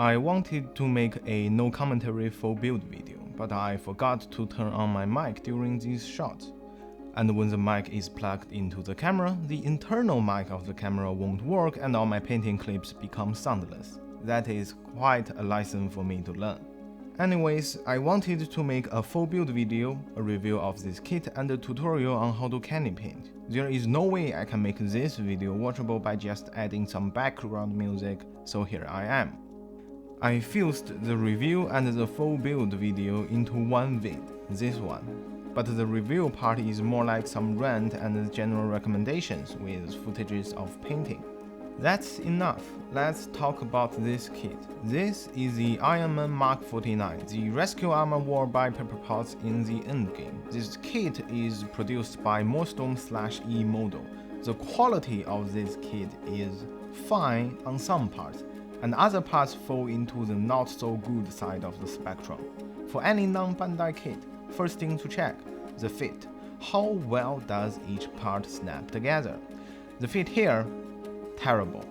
I wanted to make a no commentary full build video, but I forgot to turn on my mic during these shots. And when the mic is plugged into the camera, the internal mic of the camera won't work and all my painting clips become soundless. That is quite a lesson for me to learn. Anyways, I wanted to make a full build video, a review of this kit and a tutorial on how to candy paint. There is no way I can make this video watchable by just adding some background music, so here I am. I fused the review and the full build video into one vid, this one. But the review part is more like some rant and general recommendations with footages of painting. That's enough, let's talk about this kit. This is the Iron Man Mark 49, the rescue armor worn by Pepper Potts in the endgame. This kit is produced by Morstorm/E model. The quality of this kit is fine on some parts, and other parts fall into the not so good side of the spectrum. For any non-Bandai kit, first thing to check, the fit. How well does each part snap together? The fit here, terrible.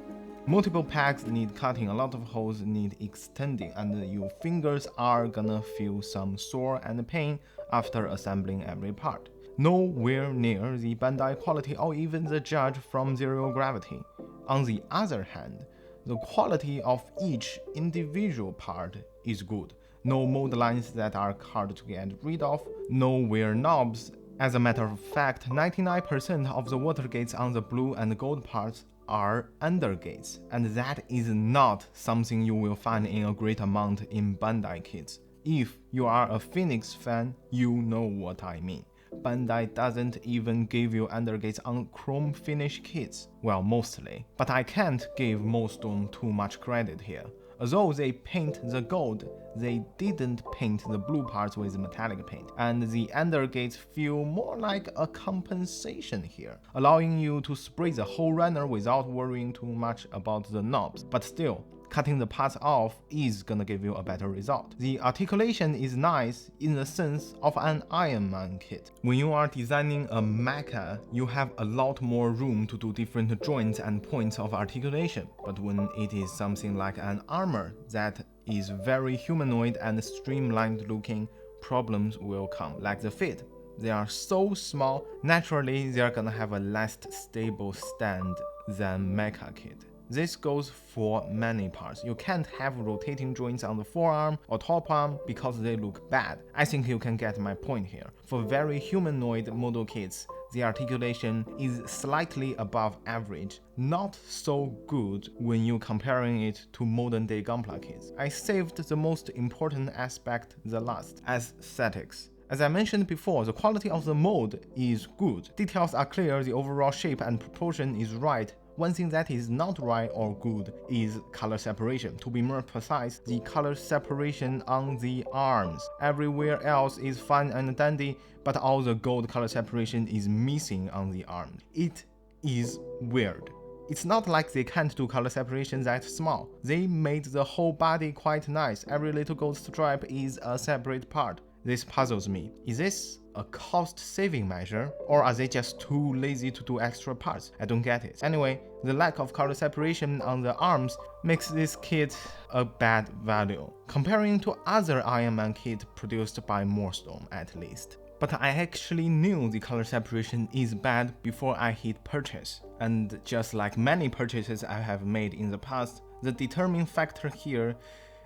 Multiple pegs need cutting, a lot of holes need extending, and your fingers are gonna feel some sore and pain after assembling every part. Nowhere near the Bandai quality or even the judge from Zero Gravity. On the other hand, the quality of each individual part is good. No mold lines that are hard to get rid of, no wear knobs. As a matter of fact, 99% of the water gates on the blue and gold parts are undergates, and that is not something you will find in a great amount in Bandai kits. If you are a Phoenix fan, you know what I mean. Bandai doesn't even give you undergates on chrome finish kits. Well, mostly. But I can't give Morstorm too much credit here. Although they paint the gold, they didn't paint the blue parts with metallic paint, and the undergates feel more like a compensation here, allowing you to spray the whole runner without worrying too much about the knobs. But still, cutting the parts off is gonna give you a better result. The articulation is nice in the sense of an Iron Man kit. When you are designing a mecha, you have a lot more room to do different joints and points of articulation. But when it is something like an armor that is very humanoid and streamlined looking, problems will come, like the fit. They are so small, naturally they are gonna have a less stable stand than mecha kit. This goes for many parts. You can't have rotating joints on the forearm or top arm because they look bad. I think you can get my point here. For very humanoid model kits, the articulation is slightly above average, not so good when you're comparing it to modern day Gunpla kits. I saved the most important aspect the last, aesthetics. As I mentioned before, the quality of the mold is good. Details are clear, the overall shape and proportion is right. One thing that is not right or good is color separation. To be more precise, the color separation on the arms. Everywhere else is fine and dandy, but all the gold color separation is missing on the arms. It is weird. It's not like they can't do color separation that small. They made the whole body quite nice. Every little gold stripe is a separate part. This puzzles me. Is this a cost-saving measure, or are they just too lazy to do extra parts? I don't get it. Anyway, the lack of color separation on the arms makes this kit a bad value, comparing to other Iron Man kit produced by Morstorm at least. But I actually knew the color separation is bad before I hit purchase, and just like many purchases I have made in the past, the determining factor here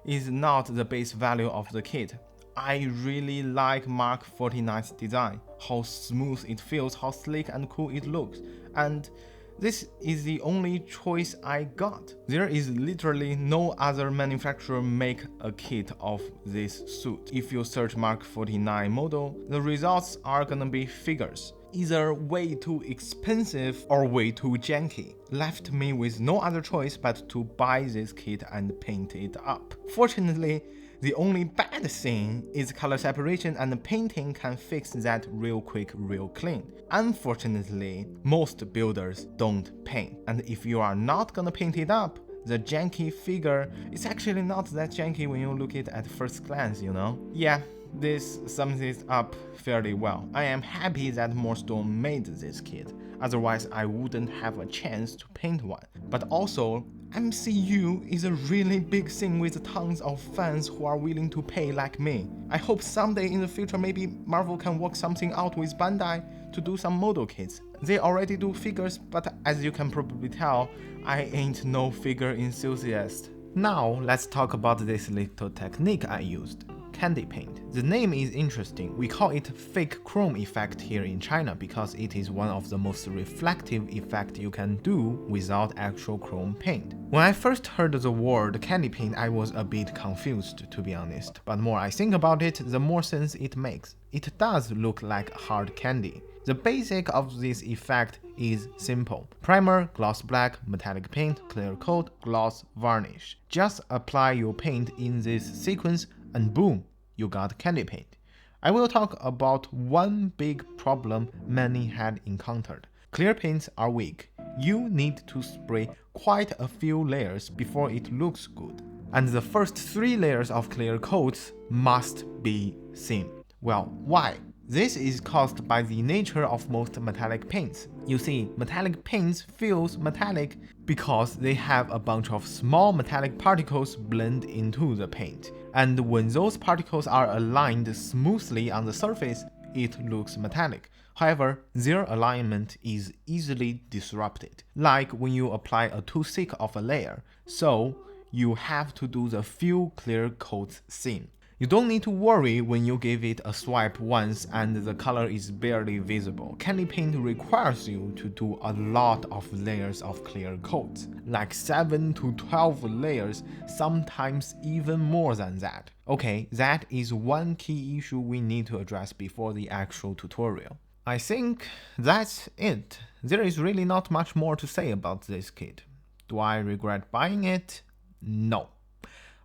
is not the base value of the kit. I really like Mark 49's design, how smooth it feels, how sleek and cool it looks, and this is the only choice I got. There is literally no other manufacturer make a kit of this suit. If you search Mark 49 model, the results are gonna be figures, either way too expensive or way too janky. Left me with no other choice but to buy this kit and paint it up. Fortunately, the only bad thing is color separation, and painting can fix that real quick, real clean. Unfortunately, most builders don't paint, and if you are not gonna paint it up, the janky figure is actually not that janky when you look at first glance, you know? Yeah, this sums it up fairly well. I am happy that Morstorm made this kit, otherwise I wouldn't have a chance to paint one. But also, MCU is a really big thing with tons of fans who are willing to pay like me. I hope someday in the future maybe Marvel can work something out with Bandai to do some model kits. They already do figures, but as you can probably tell, I ain't no figure enthusiast. Now let's talk about this little technique I used. Candy paint. The name is interesting. We call it fake chrome effect here in China because it is one of the most reflective effects you can do without actual chrome paint. When I first heard the word candy paint, I was a bit confused, to be honest, but more I think about it, the more sense it makes. It does look like hard candy. The basic of this effect is simple. Primer, gloss black, metallic paint, clear coat, gloss, varnish. Just apply your paint in this sequence and boom, you got candy paint. I will talk about one big problem many had encountered. Clear paints are weak. You need to spray quite a few layers before it looks good. And the first 3 layers of clear coats must be thin. Well, why? This is caused by the nature of most metallic paints. You see, metallic paints feels metallic because they have a bunch of small metallic particles blend into the paint. And when those particles are aligned smoothly on the surface, it looks metallic. However, their alignment is easily disrupted, like when you apply a too thick of a layer. So, you have to do the few clear coats thin. You don't need to worry when you give it a swipe once and the color is barely visible. Candy paint requires you to do a lot of layers of clear coats, like 7 to 12 layers, sometimes even more than that. Okay, that is one key issue we need to address before the actual tutorial. I think that's it. There is really not much more to say about this kit. Do I regret buying it? No.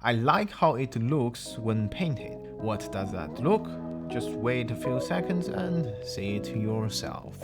I like how it looks when painted. What does that look? Just wait a few seconds and see it yourself.